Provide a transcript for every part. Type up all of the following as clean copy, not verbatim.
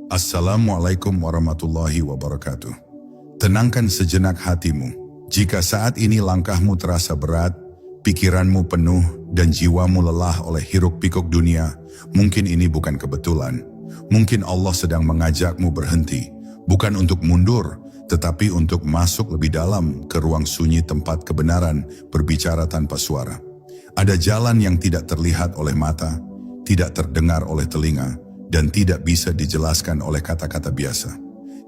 Assalamualaikum warahmatullahi wabarakatuh. Tenangkan sejenak hatimu. Jika saat ini langkahmu terasa berat, pikiranmu penuh dan jiwamu lelah oleh hiruk-pikuk dunia, mungkin ini bukan kebetulan. Mungkin Allah sedang mengajakmu berhenti, bukan untuk mundur, tetapi untuk masuk lebih dalam ke ruang sunyi tempat kebenaran berbicara tanpa suara. Ada jalan yang tidak terlihat oleh mata, tidak terdengar oleh telinga, dan tidak bisa dijelaskan oleh kata-kata biasa.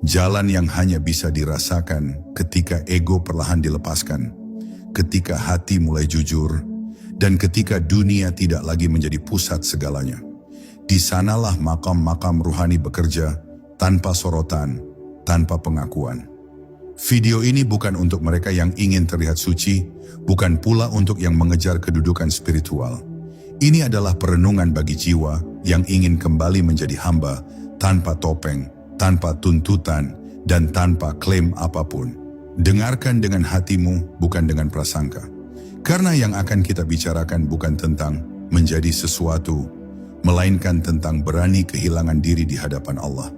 Jalan yang hanya bisa dirasakan ketika ego perlahan dilepaskan, ketika hati mulai jujur, dan ketika dunia tidak lagi menjadi pusat segalanya. Di sanalah makam-makam ruhani bekerja tanpa sorotan, tanpa pengakuan. Video ini bukan untuk mereka yang ingin terlihat suci, bukan pula untuk yang mengejar kedudukan spiritual. Ini adalah perenungan bagi jiwa yang ingin kembali menjadi hamba tanpa topeng, tanpa tuntutan, dan tanpa klaim apapun. Dengarkan dengan hatimu, bukan dengan prasangka. Karena yang akan kita bicarakan bukan tentang menjadi sesuatu, melainkan tentang berani kehilangan diri di hadapan Allah.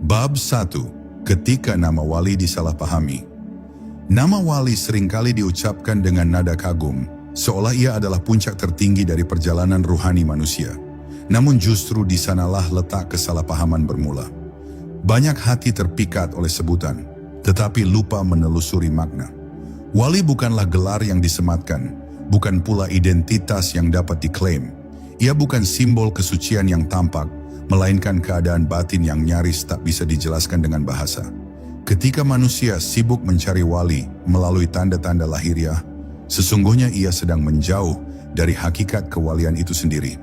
Bab 1. Ketika nama wali disalahpahami. Nama wali seringkali diucapkan dengan nada kagum, seolah ia adalah puncak tertinggi dari perjalanan ruhani manusia. Namun justru di sanalah letak kesalahpahaman bermula. Banyak hati terpikat oleh sebutan, tetapi lupa menelusuri makna. Wali bukanlah gelar yang disematkan, bukan pula identitas yang dapat diklaim. Ia bukan simbol kesucian yang tampak, melainkan keadaan batin yang nyaris tak bisa dijelaskan dengan bahasa. Ketika manusia sibuk mencari wali melalui tanda-tanda lahiriah, sesungguhnya ia sedang menjauh dari hakikat kewalian itu sendiri.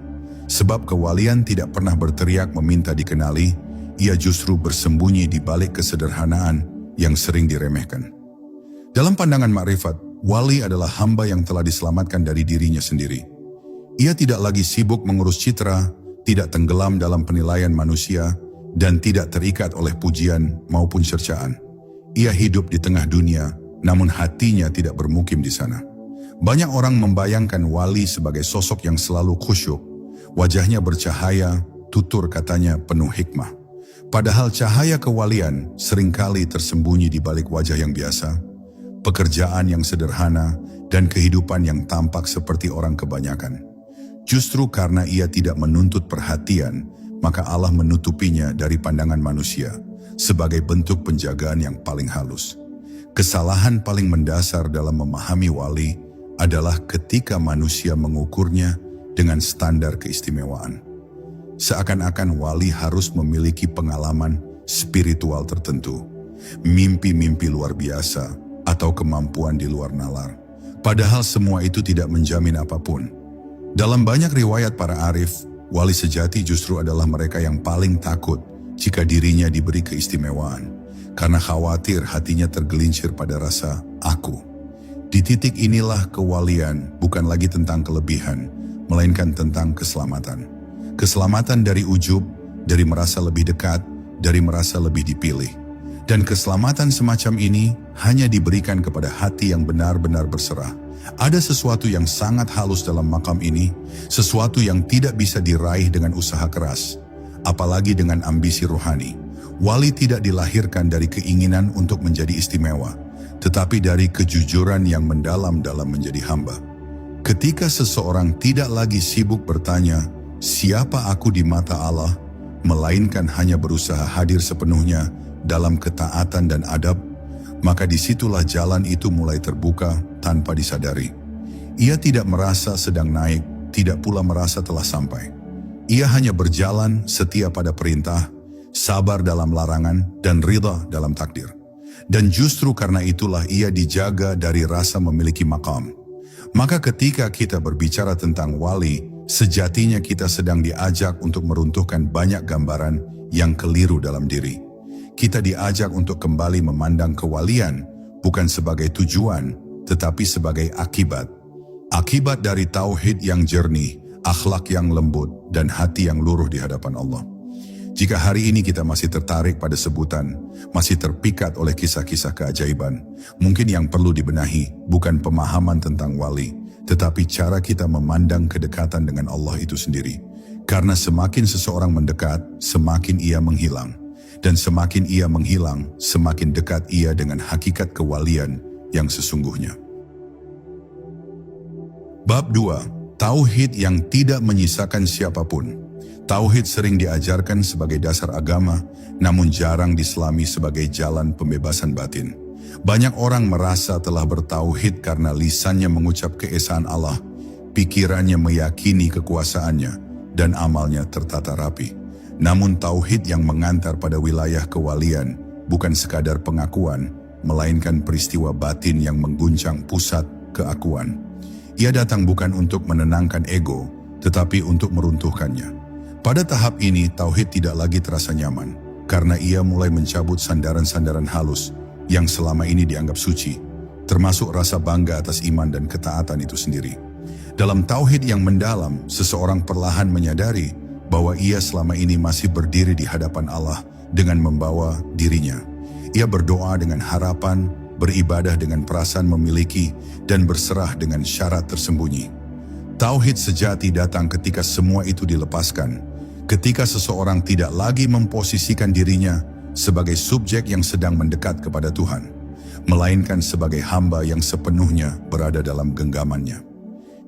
Sebab kewalian tidak pernah berteriak meminta dikenali, ia justru bersembunyi di balik kesederhanaan yang sering diremehkan. Dalam pandangan makrifat, wali adalah hamba yang telah diselamatkan dari dirinya sendiri. Ia tidak lagi sibuk mengurus citra, tidak tenggelam dalam penilaian manusia, dan tidak terikat oleh pujian maupun cercaan. Ia hidup di tengah dunia, namun hatinya tidak bermukim di sana. Banyak orang membayangkan wali sebagai sosok yang selalu khusyuk, wajahnya bercahaya, tutur katanya penuh hikmah. Padahal cahaya kewalian seringkali tersembunyi di balik wajah yang biasa, pekerjaan yang sederhana, dan kehidupan yang tampak seperti orang kebanyakan. Justru karena ia tidak menuntut perhatian, maka Allah menutupinya dari pandangan manusia sebagai bentuk penjagaan yang paling halus. Kesalahan paling mendasar dalam memahami wali adalah ketika manusia mengukurnya dengan standar keistimewaan. Seakan-akan wali harus memiliki pengalaman spiritual tertentu, mimpi-mimpi luar biasa, atau kemampuan di luar nalar. Padahal semua itu tidak menjamin apapun. Dalam banyak riwayat para arif, wali sejati justru adalah mereka yang paling takut jika dirinya diberi keistimewaan, karena khawatir hatinya tergelincir pada rasa aku. Di titik inilah kewalian bukan lagi tentang kelebihan, melainkan tentang keselamatan. Keselamatan dari ujub, dari merasa lebih dekat, dari merasa lebih dipilih. Dan keselamatan semacam ini hanya diberikan kepada hati yang benar-benar berserah. Ada sesuatu yang sangat halus dalam makam ini, sesuatu yang tidak bisa diraih dengan usaha keras, apalagi dengan ambisi rohani. Wali tidak dilahirkan dari keinginan untuk menjadi istimewa, tetapi dari kejujuran yang mendalam dalam menjadi hamba. Ketika seseorang tidak lagi sibuk bertanya, siapa aku di mata Allah, melainkan hanya berusaha hadir sepenuhnya dalam ketaatan dan adab, maka disitulah jalan itu mulai terbuka tanpa disadari. Ia tidak merasa sedang naik, tidak pula merasa telah sampai. Ia hanya berjalan setia pada perintah, sabar dalam larangan, dan ridha dalam takdir. Dan justru karena itulah ia dijaga dari rasa memiliki makam. Maka ketika kita berbicara tentang wali, sejatinya kita sedang diajak untuk meruntuhkan banyak gambaran yang keliru dalam diri. Kita diajak untuk kembali memandang kewalian bukan sebagai tujuan, tetapi sebagai akibat. Akibat dari tauhid yang jernih, akhlak yang lembut, dan hati yang luruh di hadapan Allah. Jika hari ini kita masih tertarik pada sebutan, masih terpikat oleh kisah-kisah keajaiban, mungkin yang perlu dibenahi bukan pemahaman tentang wali, tetapi cara kita memandang kedekatan dengan Allah itu sendiri. Karena semakin seseorang mendekat, semakin ia menghilang. Dan semakin ia menghilang, semakin dekat ia dengan hakikat kewalian yang sesungguhnya. Bab 2. Tauhid yang tidak menyisakan siapapun. Tauhid sering diajarkan sebagai dasar agama, namun jarang diselami sebagai jalan pembebasan batin. Banyak orang merasa telah bertauhid karena lisannya mengucap keesaan Allah, pikirannya meyakini kekuasaannya, dan amalnya tertata rapi. Namun tauhid yang mengantar pada wilayah kewalian bukan sekadar pengakuan, melainkan peristiwa batin yang mengguncang pusat keakuan. Ia datang bukan untuk menenangkan ego, tetapi untuk meruntuhkannya. Pada tahap ini, tauhid tidak lagi terasa nyaman, karena ia mulai mencabut sandaran-sandaran halus yang selama ini dianggap suci, termasuk rasa bangga atas iman dan ketaatan itu sendiri. Dalam tauhid yang mendalam, seseorang perlahan menyadari bahwa ia selama ini masih berdiri di hadapan Allah dengan membawa dirinya. Ia berdoa dengan harapan, beribadah dengan perasaan memiliki, dan berserah dengan syarat tersembunyi. Tauhid sejati datang ketika semua itu dilepaskan, ketika seseorang tidak lagi memposisikan dirinya sebagai subjek yang sedang mendekat kepada Tuhan, melainkan sebagai hamba yang sepenuhnya berada dalam genggamannya.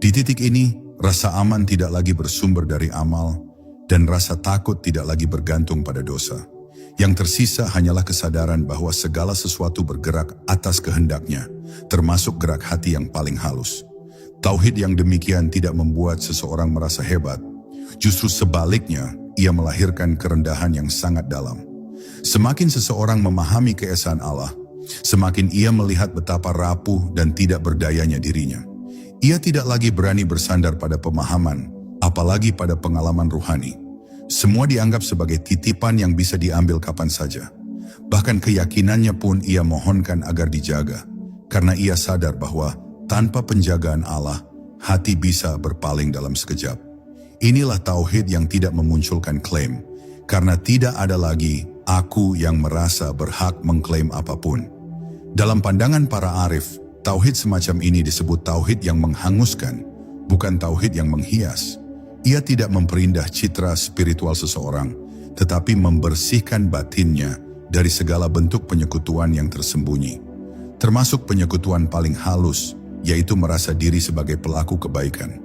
Di titik ini, rasa aman tidak lagi bersumber dari amal, dan rasa takut tidak lagi bergantung pada dosa. Yang tersisa hanyalah kesadaran bahwa segala sesuatu bergerak atas kehendaknya, termasuk gerak hati yang paling halus. Tauhid yang demikian tidak membuat seseorang merasa hebat, justru sebaliknya, ia melahirkan kerendahan yang sangat dalam. Semakin seseorang memahami keesaan Allah, semakin ia melihat betapa rapuh dan tidak berdayanya dirinya. Ia tidak lagi berani bersandar pada pemahaman, apalagi pada pengalaman ruhani. Semua dianggap sebagai titipan yang bisa diambil kapan saja. Bahkan keyakinannya pun ia mohonkan agar dijaga, karena ia sadar bahwa tanpa penjagaan Allah, hati bisa berpaling dalam sekejap. Inilah tauhid yang tidak memunculkan klaim, karena tidak ada lagi aku yang merasa berhak mengklaim apapun. Dalam pandangan para arif, tauhid semacam ini disebut tauhid yang menghanguskan, bukan tauhid yang menghias. Ia tidak memperindah citra spiritual seseorang, tetapi membersihkan batinnya dari segala bentuk penyekutuan yang tersembunyi. Termasuk penyekutuan paling halus, yaitu merasa diri sebagai pelaku kebaikan.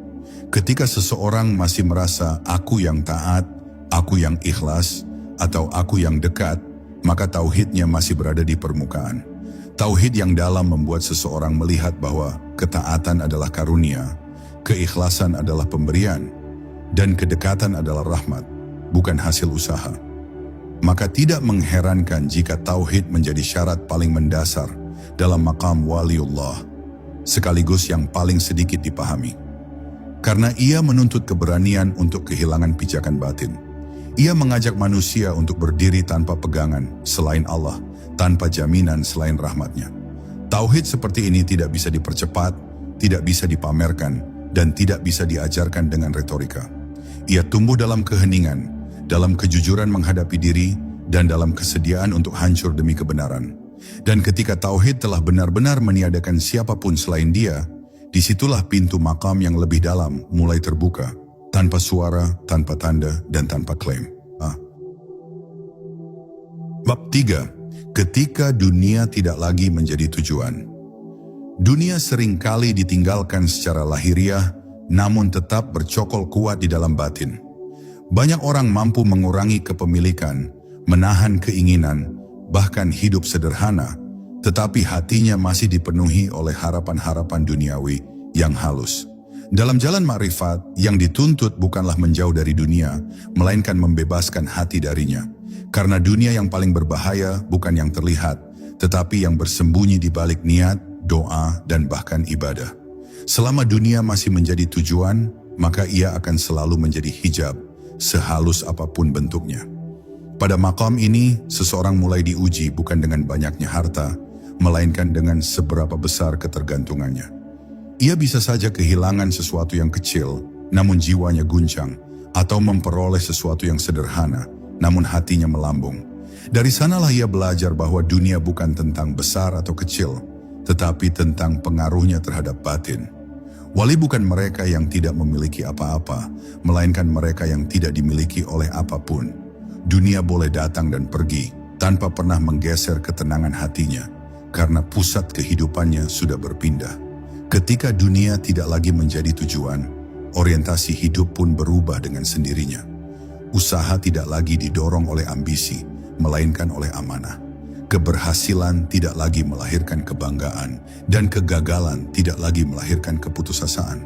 Ketika seseorang masih merasa aku yang taat, aku yang ikhlas, atau aku yang dekat, maka tauhidnya masih berada di permukaan. Tauhid yang dalam membuat seseorang melihat bahwa ketaatan adalah karunia, keikhlasan adalah pemberian, dan kedekatan adalah rahmat, bukan hasil usaha. Maka tidak mengherankan jika tauhid menjadi syarat paling mendasar dalam maqam waliullah, sekaligus yang paling sedikit dipahami. Karena ia menuntut keberanian untuk kehilangan pijakan batin. Ia mengajak manusia untuk berdiri tanpa pegangan selain Allah, tanpa jaminan selain rahmatnya. Tauhid seperti ini tidak bisa dipercepat, tidak bisa dipamerkan, dan tidak bisa diajarkan dengan retorika. Ia tumbuh dalam keheningan, dalam kejujuran menghadapi diri, dan dalam kesediaan untuk hancur demi kebenaran. Dan ketika tauhid telah benar-benar meniadakan siapapun selain dia, disitulah pintu makam yang lebih dalam mulai terbuka, tanpa suara, tanpa tanda, dan tanpa klaim. Bab 3. Ketika dunia tidak lagi menjadi tujuan. Dunia seringkali ditinggalkan secara lahiriah, namun tetap bercokol kuat di dalam batin. Banyak orang mampu mengurangi kepemilikan, menahan keinginan, bahkan hidup sederhana, tetapi hatinya masih dipenuhi oleh harapan-harapan duniawi yang halus. Dalam jalan makrifat, yang dituntut bukanlah menjauh dari dunia, melainkan membebaskan hati darinya. Karena dunia yang paling berbahaya bukan yang terlihat, tetapi yang bersembunyi di balik niat, doa, dan bahkan ibadah. Selama dunia masih menjadi tujuan, maka ia akan selalu menjadi hijab, sehalus apapun bentuknya. Pada maqam ini, seseorang mulai diuji bukan dengan banyaknya harta, melainkan dengan seberapa besar ketergantungannya. Ia bisa saja kehilangan sesuatu yang kecil, namun jiwanya guncang, atau memperoleh sesuatu yang sederhana, namun hatinya melambung. Dari sanalah ia belajar bahwa dunia bukan tentang besar atau kecil, tetapi tentang pengaruhnya terhadap batin. Wali bukan mereka yang tidak memiliki apa-apa, melainkan mereka yang tidak dimiliki oleh apapun. Dunia boleh datang dan pergi, tanpa pernah menggeser ketenangan hatinya, karena pusat kehidupannya sudah berpindah. Ketika dunia tidak lagi menjadi tujuan, orientasi hidup pun berubah dengan sendirinya. Usaha tidak lagi didorong oleh ambisi, melainkan oleh amanah. Keberhasilan tidak lagi melahirkan kebanggaan, dan kegagalan tidak lagi melahirkan keputusasaan.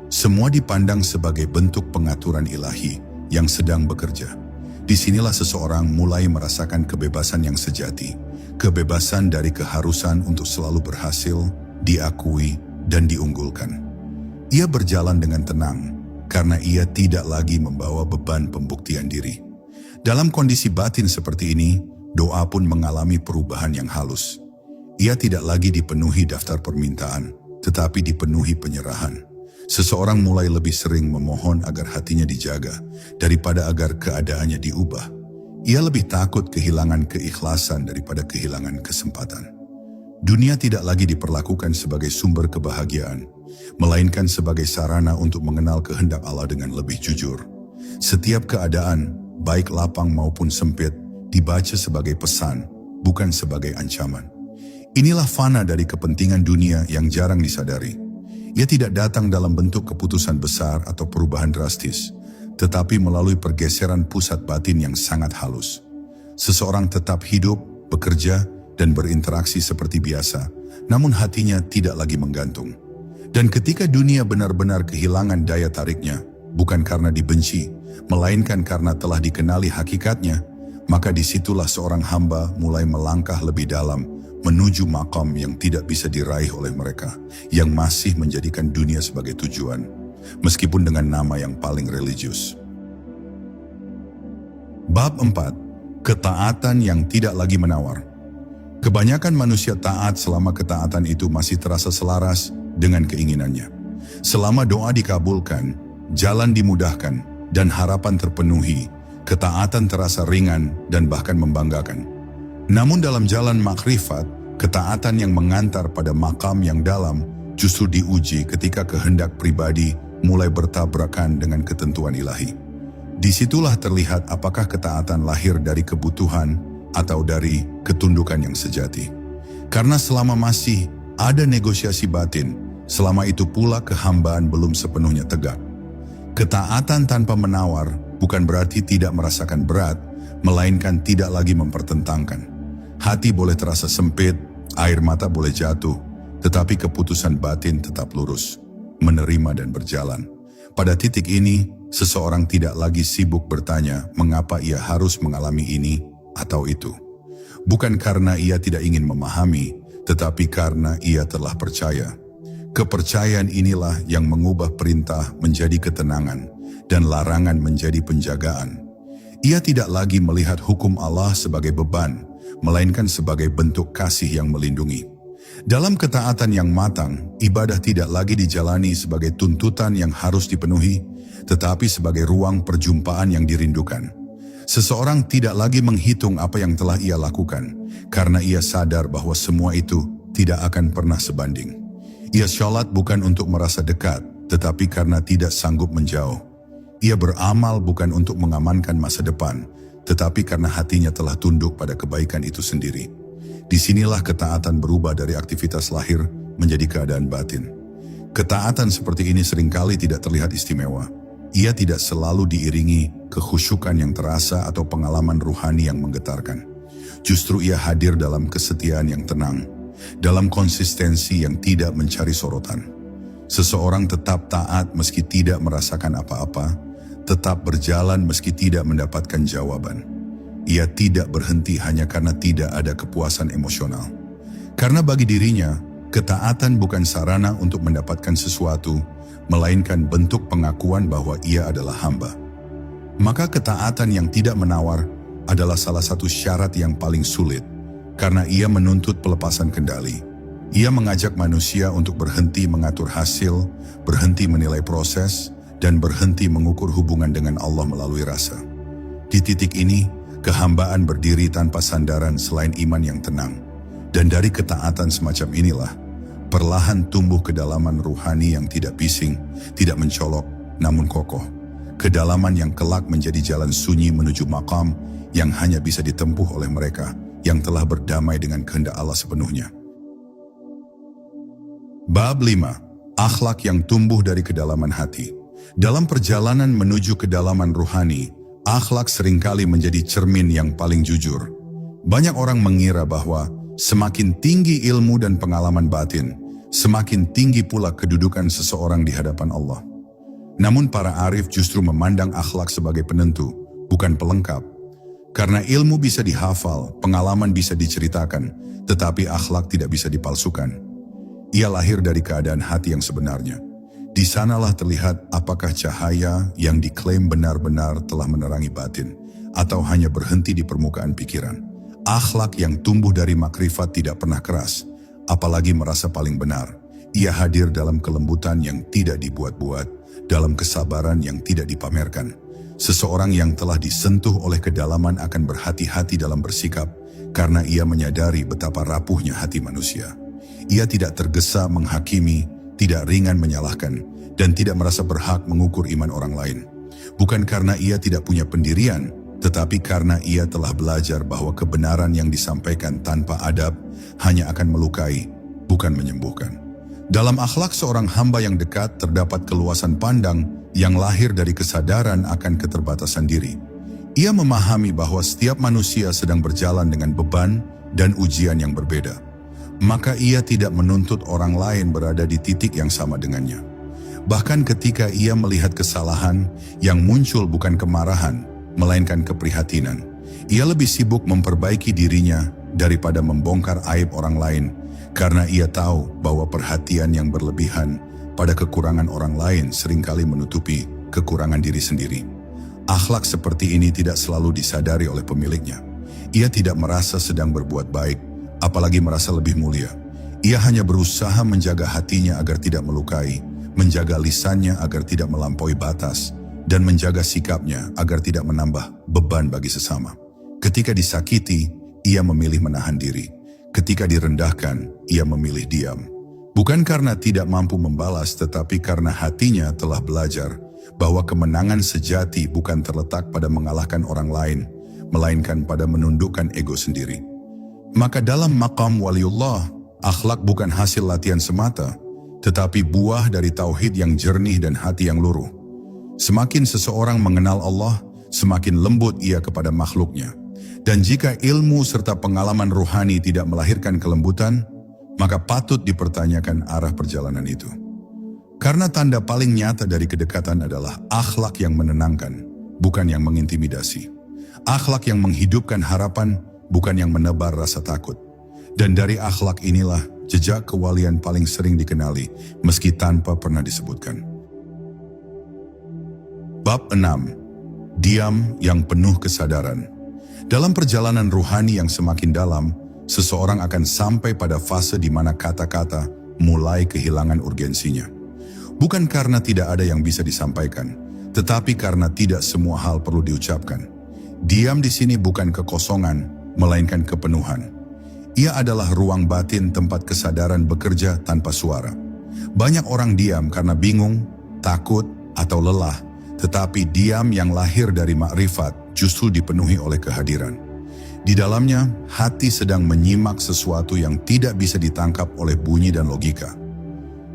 Semua dipandang sebagai bentuk pengaturan ilahi yang sedang bekerja. Disinilah seseorang mulai merasakan kebebasan yang sejati, kebebasan dari keharusan untuk selalu berhasil, diakui, dan diunggulkan. Ia berjalan dengan tenang, karena ia tidak lagi membawa beban pembuktian diri. Dalam kondisi batin seperti ini, doa pun mengalami perubahan yang halus. Ia tidak lagi dipenuhi daftar permintaan, tetapi dipenuhi penyerahan. Seseorang mulai lebih sering memohon agar hatinya dijaga, daripada agar keadaannya diubah. Ia lebih takut kehilangan keikhlasan daripada kehilangan kesempatan. Dunia tidak lagi diperlakukan sebagai sumber kebahagiaan, melainkan sebagai sarana untuk mengenal kehendak Allah dengan lebih jujur. Setiap keadaan, baik lapang maupun sempit, dibaca sebagai pesan, bukan sebagai ancaman. Inilah fana dari kepentingan dunia yang jarang disadari. Ia tidak datang dalam bentuk keputusan besar atau perubahan drastis, tetapi melalui pergeseran pusat batin yang sangat halus. Seseorang tetap hidup, bekerja, dan berinteraksi seperti biasa, namun hatinya tidak lagi menggantung. Dan ketika dunia benar-benar kehilangan daya tariknya, bukan karena dibenci, melainkan karena telah dikenali hakikatnya, maka disitulah seorang hamba mulai melangkah lebih dalam menuju makam yang tidak bisa diraih oleh mereka, yang masih menjadikan dunia sebagai tujuan, meskipun dengan nama yang paling religius. Bab 4. Ketaatan yang tidak lagi menawar. Kebanyakan manusia taat selama ketaatan itu masih terasa selaras dengan keinginannya. Selama doa dikabulkan, jalan dimudahkan, dan harapan terpenuhi, ketaatan terasa ringan dan bahkan membanggakan. Namun dalam jalan makrifat, ketaatan yang mengantar pada makam yang dalam justru diuji ketika kehendak pribadi mulai bertabrakan dengan ketentuan ilahi. Disitulah terlihat apakah ketaatan lahir dari kebutuhan atau dari ketundukan yang sejati. Karena selama masih ada negosiasi batin, selama itu pula kehambaan belum sepenuhnya tegak. Ketaatan tanpa menawar bukan berarti tidak merasakan berat, melainkan tidak lagi mempertentangkan. Hati boleh terasa sempit, air mata boleh jatuh, tetapi keputusan batin tetap lurus, menerima dan berjalan. Pada titik ini, seseorang tidak lagi sibuk bertanya mengapa ia harus mengalami ini atau itu. Bukan karena ia tidak ingin memahami, tetapi karena ia telah percaya. Kepercayaan inilah yang mengubah perintah menjadi ketenangan dan larangan menjadi penjagaan. Ia tidak lagi melihat hukum Allah sebagai beban, melainkan sebagai bentuk kasih yang melindungi. Dalam ketaatan yang matang, ibadah tidak lagi dijalani sebagai tuntutan yang harus dipenuhi, tetapi sebagai ruang perjumpaan yang dirindukan. Seseorang tidak lagi menghitung apa yang telah ia lakukan, karena ia sadar bahwa semua itu tidak akan pernah sebanding. Ia sholat bukan untuk merasa dekat, tetapi karena tidak sanggup menjauh. Ia beramal bukan untuk mengamankan masa depan, tetapi karena hatinya telah tunduk pada kebaikan itu sendiri. Disinilah ketaatan berubah dari aktivitas lahir menjadi keadaan batin. Ketaatan seperti ini seringkali tidak terlihat istimewa. Ia tidak selalu diiringi kekhusyukan yang terasa atau pengalaman ruhani yang menggetarkan. Justru ia hadir dalam kesetiaan yang tenang, dalam konsistensi yang tidak mencari sorotan. Seseorang tetap taat meski tidak merasakan apa-apa, tetap berjalan meski tidak mendapatkan jawaban. Ia tidak berhenti hanya karena tidak ada kepuasan emosional. Karena bagi dirinya, ketaatan bukan sarana untuk mendapatkan sesuatu, melainkan bentuk pengakuan bahwa ia adalah hamba. Maka ketaatan yang tidak menawar adalah salah satu syarat yang paling sulit, karena ia menuntut pelepasan kendali. Ia mengajak manusia untuk berhenti mengatur hasil, berhenti menilai proses, dan berhenti mengukur hubungan dengan Allah melalui rasa. Di titik ini, kehambaan berdiri tanpa sandaran selain iman yang tenang. Dan dari ketaatan semacam inilah, perlahan tumbuh kedalaman ruhani yang tidak bising, tidak mencolok, namun kokoh. Kedalaman yang kelak menjadi jalan sunyi menuju maqam yang hanya bisa ditempuh oleh mereka yang telah berdamai dengan kehendak Allah sepenuhnya. Bab 5. Akhlak yang tumbuh dari kedalaman hati. Dalam perjalanan menuju kedalaman ruhani, akhlak seringkali menjadi cermin yang paling jujur. Banyak orang mengira bahwa semakin tinggi ilmu dan pengalaman batin, semakin tinggi pula kedudukan seseorang di hadapan Allah. Namun para arif justru memandang akhlak sebagai penentu, bukan pelengkap. Karena ilmu bisa dihafal, pengalaman bisa diceritakan, tetapi akhlak tidak bisa dipalsukan. Ia lahir dari keadaan hati yang sebenarnya. Di sanalah terlihat apakah cahaya yang diklaim benar-benar telah menerangi batin, atau hanya berhenti di permukaan pikiran. Akhlak yang tumbuh dari makrifat tidak pernah keras, apalagi merasa paling benar. Ia hadir dalam kelembutan yang tidak dibuat-buat, dalam kesabaran yang tidak dipamerkan. Seseorang yang telah disentuh oleh kedalaman akan berhati-hati dalam bersikap, karena ia menyadari betapa rapuhnya hati manusia. Ia tidak tergesa menghakimi, tidak ringan menyalahkan, dan tidak merasa berhak mengukur iman orang lain. Bukan karena ia tidak punya pendirian, tetapi karena ia telah belajar bahwa kebenaran yang disampaikan tanpa adab hanya akan melukai, bukan menyembuhkan. Dalam akhlak seorang hamba yang dekat terdapat keluasan pandang yang lahir dari kesadaran akan keterbatasan diri. Ia memahami bahwa setiap manusia sedang berjalan dengan beban dan ujian yang berbeda. Maka ia tidak menuntut orang lain berada di titik yang sama dengannya. Bahkan ketika ia melihat kesalahan yang muncul bukan kemarahan, melainkan keprihatinan. Ia lebih sibuk memperbaiki dirinya daripada membongkar aib orang lain, karena ia tahu bahwa perhatian yang berlebihan pada kekurangan orang lain seringkali menutupi kekurangan diri sendiri. Akhlak seperti ini tidak selalu disadari oleh pemiliknya. Ia tidak merasa sedang berbuat baik, apalagi merasa lebih mulia. Ia hanya berusaha menjaga hatinya agar tidak melukai, menjaga lisannya agar tidak melampaui batas, dan menjaga sikapnya agar tidak menambah beban bagi sesama. Ketika disakiti, ia memilih menahan diri. Ketika direndahkan, ia memilih diam. Bukan karena tidak mampu membalas, tetapi karena hatinya telah belajar bahwa kemenangan sejati bukan terletak pada mengalahkan orang lain, melainkan pada menundukkan ego sendiri. Maka dalam maqam waliullah, akhlak bukan hasil latihan semata, tetapi buah dari tauhid yang jernih dan hati yang luruh. Semakin seseorang mengenal Allah, semakin lembut ia kepada makhluknya. Dan jika ilmu serta pengalaman ruhani tidak melahirkan kelembutan, maka patut dipertanyakan arah perjalanan itu. Karena tanda paling nyata dari kedekatan adalah akhlak yang menenangkan, bukan yang mengintimidasi. Akhlak yang menghidupkan harapan, bukan yang menebar rasa takut. Dan dari akhlak inilah jejak kewalian paling sering dikenali, meski tanpa pernah disebutkan. Bab 6. Diam yang penuh kesadaran. Dalam perjalanan ruhani yang semakin dalam, seseorang akan sampai pada fase di mana kata-kata mulai kehilangan urgensinya. Bukan karena tidak ada yang bisa disampaikan, tetapi karena tidak semua hal perlu diucapkan. Diam di sini bukan kekosongan, melainkan kepenuhan. Ia adalah ruang batin tempat kesadaran bekerja tanpa suara. Banyak orang diam karena bingung, takut, atau lelah, tetapi diam yang lahir dari makrifat justru dipenuhi oleh kehadiran. Di dalamnya, hati sedang menyimak sesuatu yang tidak bisa ditangkap oleh bunyi dan logika.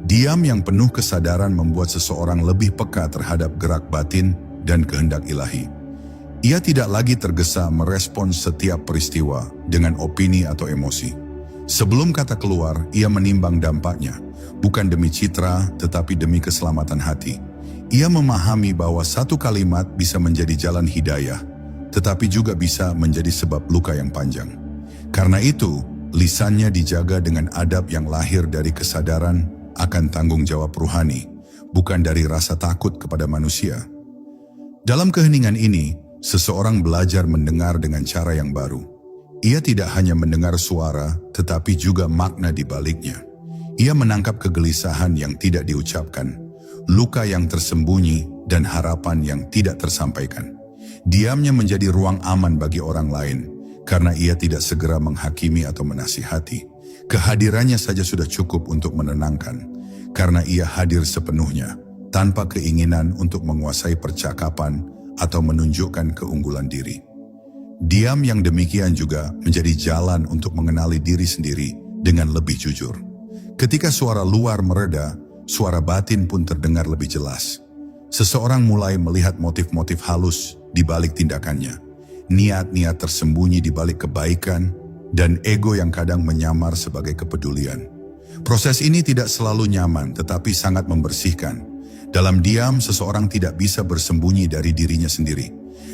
Diam yang penuh kesadaran membuat seseorang lebih peka terhadap gerak batin dan kehendak ilahi. Ia tidak lagi tergesa merespons setiap peristiwa dengan opini atau emosi. Sebelum kata keluar, ia menimbang dampaknya, bukan demi citra tetapi demi keselamatan hati. Ia memahami bahwa satu kalimat bisa menjadi jalan hidayah, tetapi juga bisa menjadi sebab luka yang panjang. Karena itu, lisannya dijaga dengan adab yang lahir dari kesadaran akan tanggung jawab ruhani, bukan dari rasa takut kepada manusia. Dalam keheningan ini, seseorang belajar mendengar dengan cara yang baru. Ia tidak hanya mendengar suara, tetapi juga makna di baliknya. Ia menangkap kegelisahan yang tidak diucapkan, luka yang tersembunyi, dan harapan yang tidak tersampaikan. Diamnya menjadi ruang aman bagi orang lain, karena ia tidak segera menghakimi atau menasihati. Kehadirannya saja sudah cukup untuk menenangkan, karena ia hadir sepenuhnya, tanpa keinginan untuk menguasai percakapan atau menunjukkan keunggulan diri. Diam yang demikian juga menjadi jalan untuk mengenali diri sendiri dengan lebih jujur. Ketika suara luar mereda, suara batin pun terdengar lebih jelas. Seseorang mulai melihat motif-motif halus di balik tindakannya, niat-niat tersembunyi di balik kebaikan, dan ego yang kadang menyamar sebagai kepedulian. Proses ini tidak selalu nyaman, tetapi sangat membersihkan. Dalam diam, seseorang tidak bisa bersembunyi dari dirinya sendiri.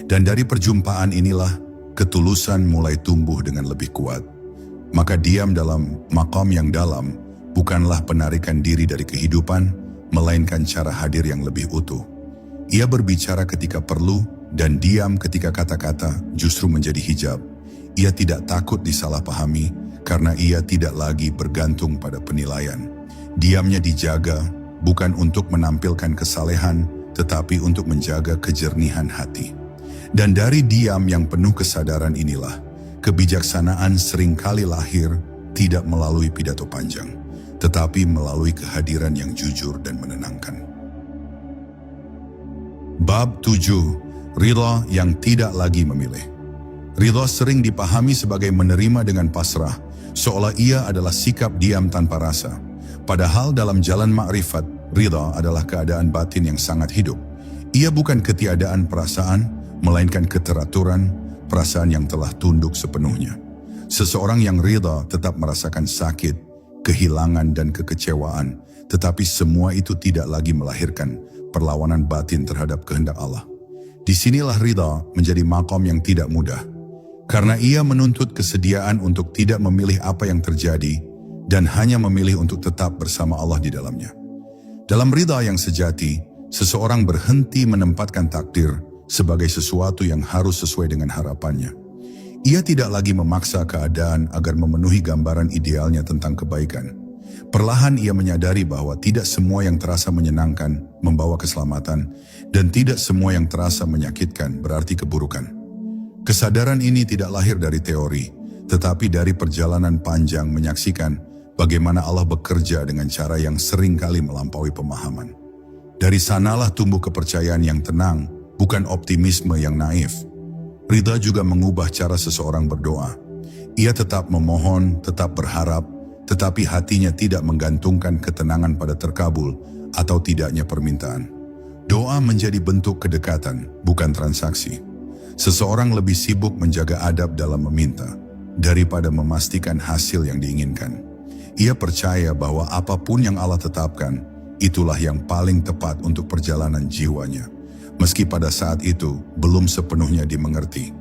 Dan dari perjumpaan inilah, ketulusan mulai tumbuh dengan lebih kuat. Maka diam dalam maqam yang dalam bukanlah penarikan diri dari kehidupan, melainkan cara hadir yang lebih utuh. Ia berbicara ketika perlu, dan diam ketika kata-kata justru menjadi hijab. Ia tidak takut disalahpahami, karena ia tidak lagi bergantung pada penilaian. Diamnya dijaga, bukan untuk menampilkan kesalehan, tetapi untuk menjaga kejernihan hati. Dan dari diam yang penuh kesadaran inilah, kebijaksanaan seringkali lahir tidak melalui pidato panjang, tetapi melalui kehadiran yang jujur dan menenangkan. Bab 7. Ridha yang tidak lagi memilih. Ridha sering dipahami sebagai menerima dengan pasrah, seolah ia adalah sikap diam tanpa rasa. Padahal dalam jalan makrifat, ridha adalah keadaan batin yang sangat hidup. Ia bukan ketiadaan perasaan, melainkan keteraturan, perasaan yang telah tunduk sepenuhnya. Seseorang yang ridha tetap merasakan sakit, kehilangan dan kekecewaan, tetapi semua itu tidak lagi melahirkan perlawanan batin terhadap kehendak Allah. Disinilah ridha menjadi maqam yang tidak mudah, karena ia menuntut kesediaan untuk tidak memilih apa yang terjadi dan hanya memilih untuk tetap bersama Allah di dalamnya. Dalam ridha yang sejati, seseorang berhenti menempatkan takdir sebagai sesuatu yang harus sesuai dengan harapannya. Ia tidak lagi memaksa keadaan agar memenuhi gambaran idealnya tentang kebaikan. Perlahan ia menyadari bahwa tidak semua yang terasa menyenangkan membawa keselamatan, dan tidak semua yang terasa menyakitkan berarti keburukan. Kesadaran ini tidak lahir dari teori, tetapi dari perjalanan panjang menyaksikan bagaimana Allah bekerja dengan cara yang seringkali melampaui pemahaman. Dari sanalah tumbuh kepercayaan yang tenang, bukan optimisme yang naif. Ridha juga mengubah cara seseorang berdoa. Ia tetap memohon, tetap berharap, tetapi hatinya tidak menggantungkan ketenangan pada terkabul atau tidaknya permintaan. Doa menjadi bentuk kedekatan, bukan transaksi. Seseorang lebih sibuk menjaga adab dalam meminta, daripada memastikan hasil yang diinginkan. Ia percaya bahwa apapun yang Allah tetapkan, itulah yang paling tepat untuk perjalanan jiwanya, meski pada saat itu belum sepenuhnya dimengerti.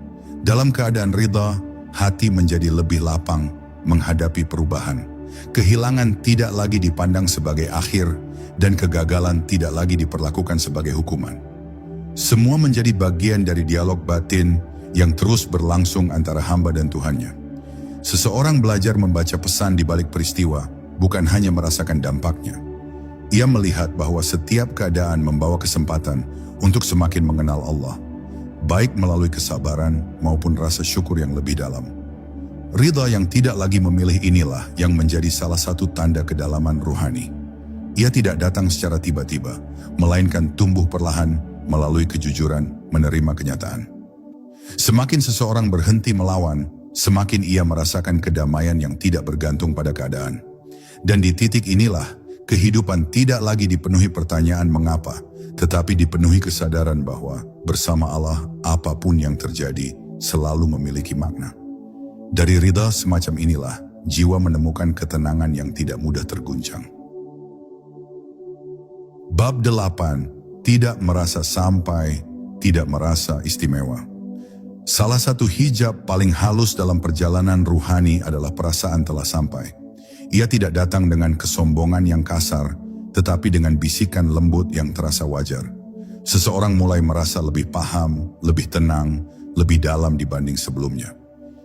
Dalam keadaan ridha, hati menjadi lebih lapang menghadapi perubahan. Kehilangan tidak lagi dipandang sebagai akhir, dan kegagalan tidak lagi diperlakukan sebagai hukuman. Semua menjadi bagian dari dialog batin yang terus berlangsung antara hamba dan Tuhannya. Seseorang belajar membaca pesan di balik peristiwa, bukan hanya merasakan dampaknya. Ia melihat bahwa setiap keadaan membawa kesempatan untuk semakin mengenal Allah, baik melalui kesabaran maupun rasa syukur yang lebih dalam. Ridha yang tidak lagi memilih inilah yang menjadi salah satu tanda kedalaman ruhani. Ia tidak datang secara tiba-tiba, melainkan tumbuh perlahan melalui kejujuran menerima kenyataan. Semakin seseorang berhenti melawan, semakin ia merasakan kedamaian yang tidak bergantung pada keadaan. Dan di titik inilah, kehidupan tidak lagi dipenuhi pertanyaan mengapa, tetapi dipenuhi kesadaran bahwa bersama Allah apapun yang terjadi selalu memiliki makna. Dari ridha semacam inilah, jiwa menemukan ketenangan yang tidak mudah terguncang. Bab 8. Tidak merasa sampai, tidak merasa istimewa. Salah satu hijab paling halus dalam perjalanan ruhani adalah perasaan telah sampai. Ia tidak datang dengan kesombongan yang kasar, tetapi dengan bisikan lembut yang terasa wajar. Seseorang mulai merasa lebih paham, lebih tenang, lebih dalam dibanding sebelumnya.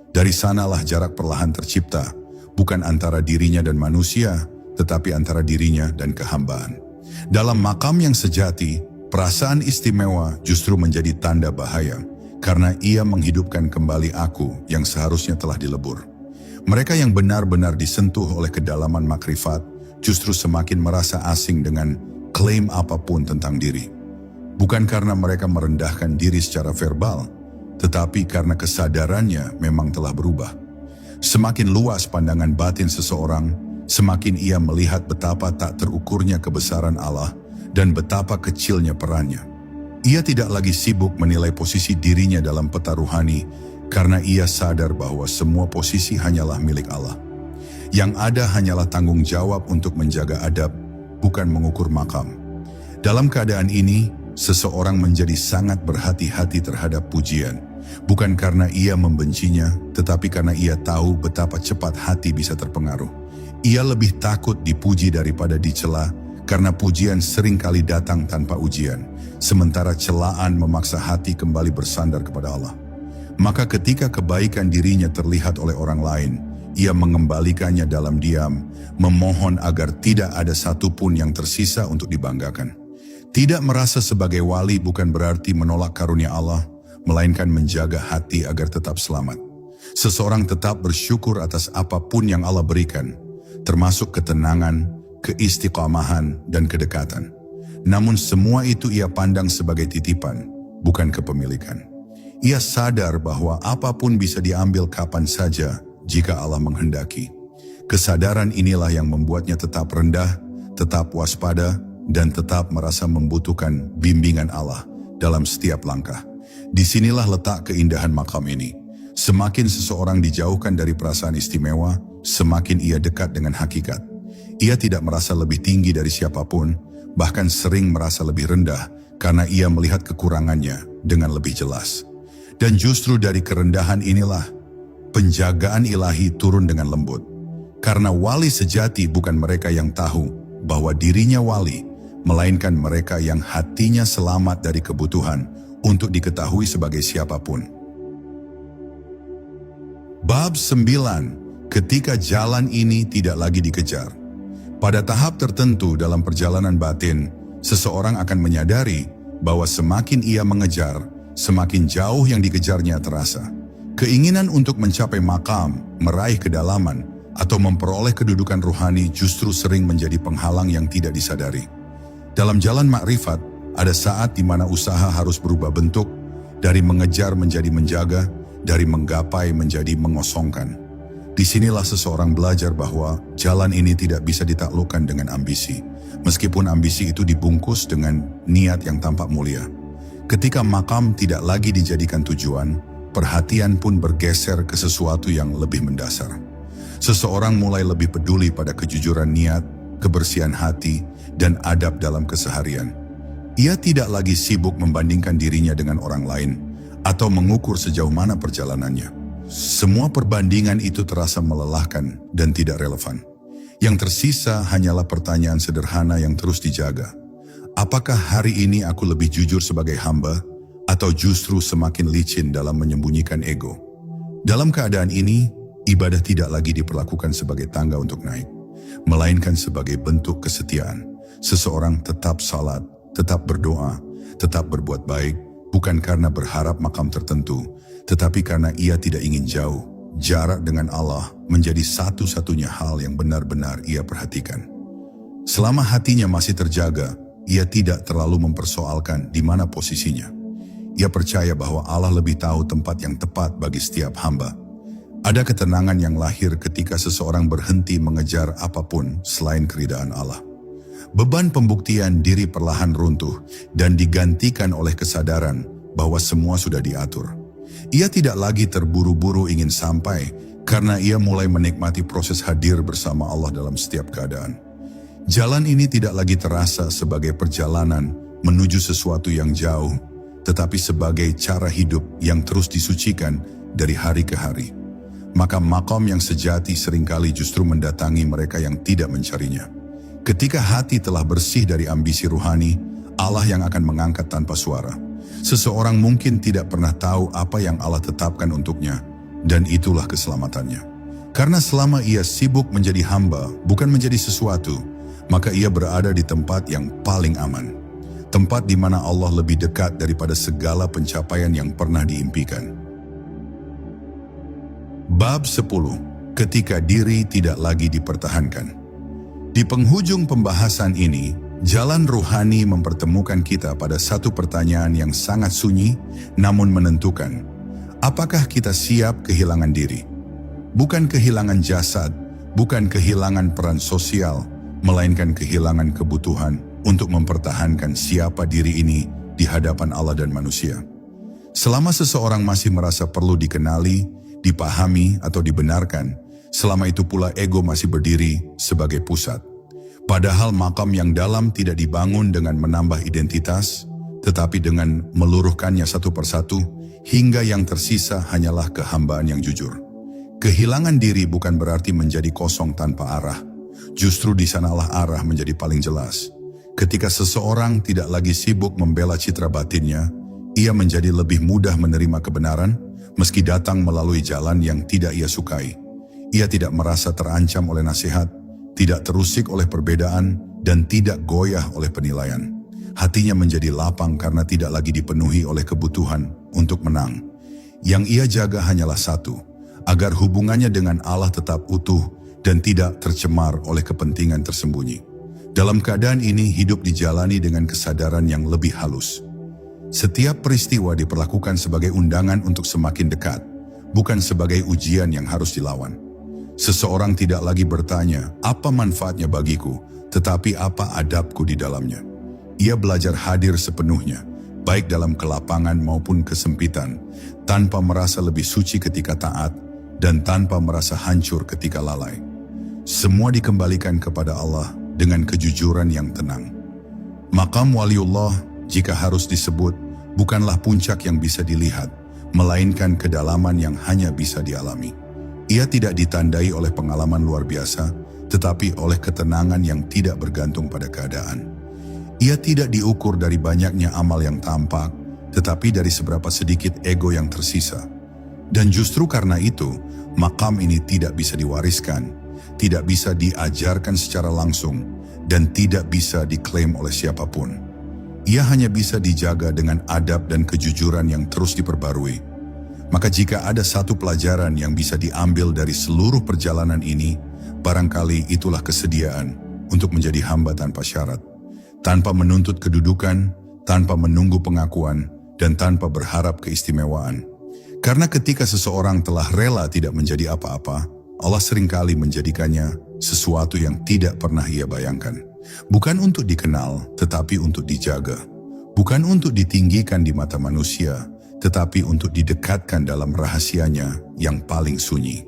Dari sanalah jarak perlahan tercipta, bukan antara dirinya dan manusia, tetapi antara dirinya dan kehambaan. Dalam makam yang sejati, perasaan istimewa justru menjadi tanda bahaya, karena ia menghidupkan kembali aku yang seharusnya telah dilebur. Mereka yang benar-benar disentuh oleh kedalaman makrifat justru semakin merasa asing dengan klaim apapun tentang diri. Bukan karena mereka merendahkan diri secara verbal, tetapi karena kesadarannya memang telah berubah. Semakin luas pandangan batin seseorang, semakin ia melihat betapa tak terukurnya kebesaran Allah dan betapa kecilnya perannya. Ia tidak lagi sibuk menilai posisi dirinya dalam peta ruhani karena ia sadar bahwa semua posisi hanyalah milik Allah. Yang ada hanyalah tanggung jawab untuk menjaga adab, bukan mengukur makam. Dalam keadaan ini, seseorang menjadi sangat berhati-hati terhadap pujian. Bukan karena ia membencinya, tetapi karena ia tahu betapa cepat hati bisa terpengaruh. Ia lebih takut dipuji daripada dicela, karena pujian seringkali datang tanpa ujian, sementara celaan memaksa hati kembali bersandar kepada Allah. Maka ketika kebaikan dirinya terlihat oleh orang lain, ia mengembalikannya dalam diam, memohon agar tidak ada satupun yang tersisa untuk dibanggakan. Tidak merasa sebagai wali bukan berarti menolak karunia Allah, melainkan menjaga hati agar tetap selamat. Seseorang tetap bersyukur atas apapun yang Allah berikan, termasuk ketenangan, keistiqamahan, dan kedekatan. Namun semua itu ia pandang sebagai titipan, bukan kepemilikan. Ia sadar bahwa apapun bisa diambil kapan saja jika Allah menghendaki. Kesadaran inilah yang membuatnya tetap rendah, tetap waspada, dan tetap merasa membutuhkan bimbingan Allah dalam setiap langkah. Disinilah letak keindahan makam ini. Semakin seseorang dijauhkan dari perasaan istimewa, semakin ia dekat dengan hakikat. Ia tidak merasa lebih tinggi dari siapapun, bahkan sering merasa lebih rendah karena ia melihat kekurangannya dengan lebih jelas. Dan justru dari kerendahan inilah, penjagaan ilahi turun dengan lembut. Karena wali sejati bukan mereka yang tahu bahwa dirinya wali, melainkan mereka yang hatinya selamat dari kebutuhan untuk diketahui sebagai siapapun. Bab 9. Ketika jalan ini tidak lagi dikejar. Pada tahap tertentu dalam perjalanan batin, seseorang akan menyadari bahwa semakin ia mengejar, semakin jauh yang dikejarnya terasa. Keinginan untuk mencapai makam, meraih kedalaman, atau memperoleh kedudukan ruhani justru sering menjadi penghalang yang tidak disadari. Dalam jalan makrifat, ada saat di mana usaha harus berubah bentuk, dari mengejar menjadi menjaga, dari menggapai menjadi mengosongkan. Disinilah seseorang belajar bahwa jalan ini tidak bisa ditaklukkan dengan ambisi, meskipun ambisi itu dibungkus dengan niat yang tampak mulia. Ketika makam tidak lagi dijadikan tujuan, perhatian pun bergeser ke sesuatu yang lebih mendasar. Seseorang mulai lebih peduli pada kejujuran niat, kebersihan hati, dan adab dalam keseharian. Ia tidak lagi sibuk membandingkan dirinya dengan orang lain atau mengukur sejauh mana perjalanannya. Semua perbandingan itu terasa melelahkan dan tidak relevan. Yang tersisa hanyalah pertanyaan sederhana yang terus dijaga. Apakah hari ini aku lebih jujur sebagai hamba atau justru semakin licin dalam menyembunyikan ego? Dalam keadaan ini, ibadah tidak lagi diperlakukan sebagai tangga untuk naik, melainkan sebagai bentuk kesetiaan. Seseorang tetap salat, tetap berdoa, tetap berbuat baik, bukan karena berharap makam tertentu, tetapi karena ia tidak ingin jauh. Jarak dengan Allah menjadi satu-satunya hal yang benar-benar ia perhatikan. Selama hatinya masih terjaga, ia tidak terlalu mempersoalkan di mana posisinya. Ia percaya bahwa Allah lebih tahu tempat yang tepat bagi setiap hamba. Ada ketenangan yang lahir ketika seseorang berhenti mengejar apapun selain keridaan Allah. Beban pembuktian diri perlahan runtuh dan digantikan oleh kesadaran bahwa semua sudah diatur. Ia tidak lagi terburu-buru ingin sampai karena ia mulai menikmati proses hadir bersama Allah dalam setiap keadaan. Jalan ini tidak lagi terasa sebagai perjalanan menuju sesuatu yang jauh, tetapi sebagai cara hidup yang terus disucikan dari hari ke hari. Maka makom yang sejati seringkali justru mendatangi mereka yang tidak mencarinya. Ketika hati telah bersih dari ambisi ruhani, Allah yang akan mengangkat tanpa suara. Seseorang mungkin tidak pernah tahu apa yang Allah tetapkan untuknya, dan itulah keselamatannya. Karena selama ia sibuk menjadi hamba, bukan menjadi sesuatu, maka ia berada di tempat yang paling aman. Tempat di mana Allah lebih dekat daripada segala pencapaian yang pernah diimpikan. Bab 10. ketika diri tidak lagi dipertahankan. Di penghujung pembahasan ini, jalan ruhani mempertemukan kita pada satu pertanyaan yang sangat sunyi namun menentukan. Apakah kita siap kehilangan diri? Bukan kehilangan jasad, bukan kehilangan peran sosial, melainkan kehilangan kebutuhan untuk mempertahankan siapa diri ini di hadapan Allah dan manusia. Selama seseorang masih merasa perlu dikenali, dipahami atau dibenarkan, selama itu pula ego masih berdiri sebagai pusat. Padahal makam yang dalam tidak dibangun dengan menambah identitas, tetapi dengan meluruhkannya satu persatu, hingga yang tersisa hanyalah kehambaan yang jujur. Kehilangan diri bukan berarti menjadi kosong tanpa arah. Justru di sanalah arah menjadi paling jelas. Ketika seseorang tidak lagi sibuk membela citra batinnya, ia menjadi lebih mudah menerima kebenaran, meski datang melalui jalan yang tidak ia sukai. Ia tidak merasa terancam oleh nasihat, tidak terusik oleh perbedaan, dan tidak goyah oleh penilaian. Hatinya menjadi lapang karena tidak lagi dipenuhi oleh kebutuhan untuk menang. Yang ia jaga hanyalah satu, agar hubungannya dengan Allah tetap utuh dan tidak tercemar oleh kepentingan tersembunyi. Dalam keadaan ini, hidup dijalani dengan kesadaran yang lebih halus. Setiap peristiwa diperlakukan sebagai undangan untuk semakin dekat, bukan sebagai ujian yang harus dilawan. Seseorang tidak lagi bertanya, apa manfaatnya bagiku, tetapi apa adabku di dalamnya. Ia belajar hadir sepenuhnya, baik dalam kelapangan maupun kesempitan, tanpa merasa lebih suci ketika taat, dan tanpa merasa hancur ketika lalai. Semua dikembalikan kepada Allah dengan kejujuran yang tenang. Maqam waliullah, jika harus disebut, bukanlah puncak yang bisa dilihat, melainkan kedalaman yang hanya bisa dialami. Ia tidak ditandai oleh pengalaman luar biasa, tetapi oleh ketenangan yang tidak bergantung pada keadaan. Ia tidak diukur dari banyaknya amal yang tampak, tetapi dari seberapa sedikit ego yang tersisa. Dan justru karena itu, maqam ini tidak bisa diwariskan, tidak bisa diajarkan secara langsung, dan tidak bisa diklaim oleh siapapun. Ia hanya bisa dijaga dengan adab dan kejujuran yang terus diperbarui. Maka jika ada satu pelajaran yang bisa diambil dari seluruh perjalanan ini, barangkali itulah kesediaan untuk menjadi hamba tanpa syarat, tanpa menuntut kedudukan, tanpa menunggu pengakuan, dan tanpa berharap keistimewaan. Karena ketika seseorang telah rela tidak menjadi apa-apa, Allah seringkali menjadikannya sesuatu yang tidak pernah ia bayangkan. Bukan untuk dikenal, tetapi untuk dijaga. Bukan untuk ditinggikan di mata manusia, tetapi untuk didekatkan dalam rahasianya yang paling sunyi.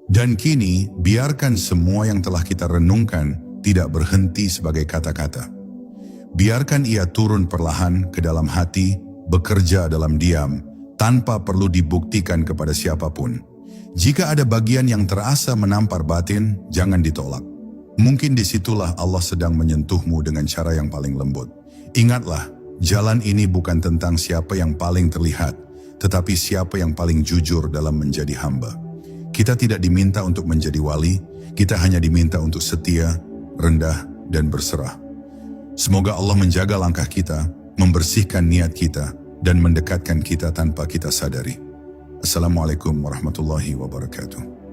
Dan kini, biarkan semua yang telah kita renungkan tidak berhenti sebagai kata-kata. Biarkan ia turun perlahan ke dalam hati, bekerja dalam diam, tanpa perlu dibuktikan kepada siapapun. Jika ada bagian yang terasa menampar batin, jangan ditolak. Mungkin disitulah Allah sedang menyentuhmu dengan cara yang paling lembut. Ingatlah, jalan ini bukan tentang siapa yang paling terlihat, tetapi siapa yang paling jujur dalam menjadi hamba. Kita tidak diminta untuk menjadi wali, kita hanya diminta untuk setia, rendah, dan berserah. Semoga Allah menjaga langkah kita, membersihkan niat kita, dan mendekatkan kita tanpa kita sadari. Assalamualaikum warahmatullahi wabarakatuh.